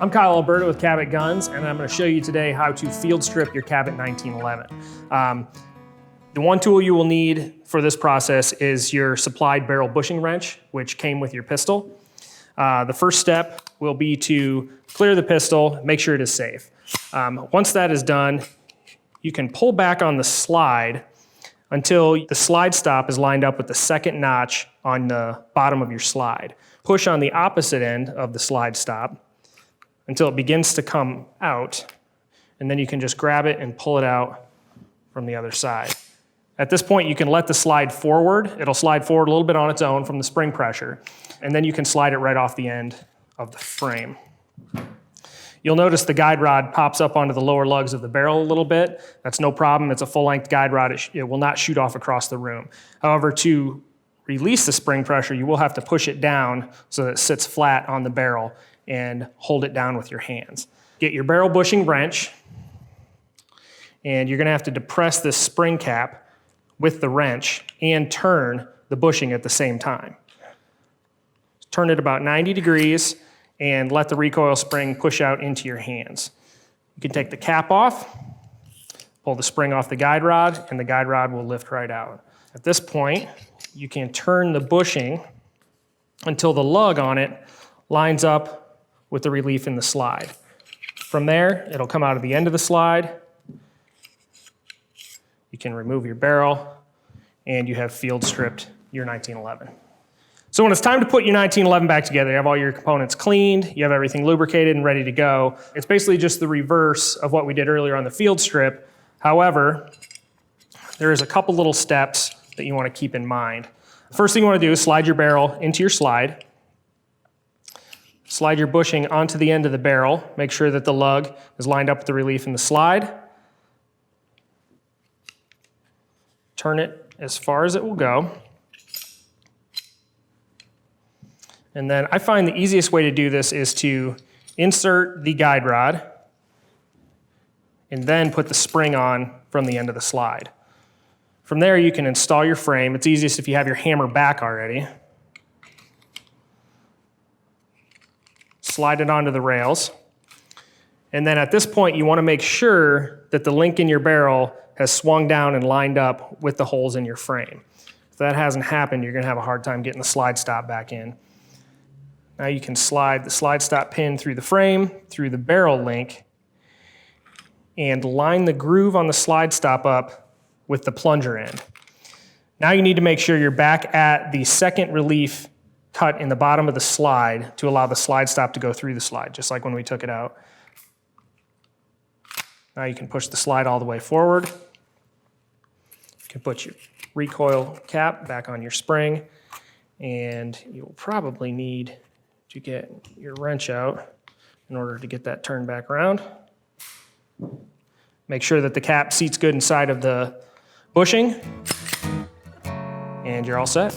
I'm Kyle Alberta with Cabot Guns, and I'm going to show you today how to field strip your Cabot 1911. The one tool you will need for this process is your supplied barrel bushing wrench, which came with your pistol. The first step will be to clear the pistol, make sure it is safe. Once that is done, you can pull back on the slide until the slide stop is lined up with the second notch on the bottom of your slide. Push on the opposite end of the slide stop until it begins to come out, and then you can just grab it and pull it out from the other side. At this point, you can let the slide forward. It'll slide forward a little bit on its own from the spring pressure, and then you can slide it right off the end of the frame. You'll notice the guide rod pops up onto the lower lugs of the barrel a little bit. That's no problem. It's a full-length guide rod. It will not shoot off across the room. However, to release the spring pressure, you will have to push it down so that it sits flat on the barrel and hold it down with your hands. Get your barrel bushing wrench, and you're gonna have to depress this spring cap with the wrench and turn the bushing at the same time. Turn it about 90 degrees and let the recoil spring push out into your hands. You can take the cap off, pull the spring off the guide rod, and the guide rod will lift right out. At this point, you can turn the bushing until the lug on it lines up with the relief in the slide. From there, it'll come out of the end of the slide. You can remove your barrel, and you have field stripped your 1911. So when it's time to put your 1911 back together, you have all your components cleaned, you have everything lubricated and ready to go. It's basically just the reverse of what we did earlier on the field strip. However, there is a couple little steps that you want to keep in mind. The first thing you want to do is slide your barrel into your slide. Slide your bushing onto the end of the barrel. Make sure that the lug is lined up with the relief in the slide. Turn it as far as it will go. And then I find the easiest way to do this is to insert the guide rod and then put the spring on from the end of the slide. From there, you can install your frame. It's easiest if you have your hammer back already. Slide it onto the rails. And then at this point, you want to make sure that the link in your barrel has swung down and lined up with the holes in your frame. If that hasn't happened, you're going to have a hard time getting the slide stop back in. Now you can slide the slide stop pin through the frame, through the barrel link, and line the groove on the slide stop up with the plunger end. Now you need to make sure you're back at the second relief cut in the bottom of the slide to allow the slide stop to go through the slide, just like when we took it out. Now you can push the slide all the way forward. You can put your recoil cap back on your spring, and you'll probably need to get your wrench out in order to get that turned back around. Make sure that the cap seats good inside of the bushing, and you're all set.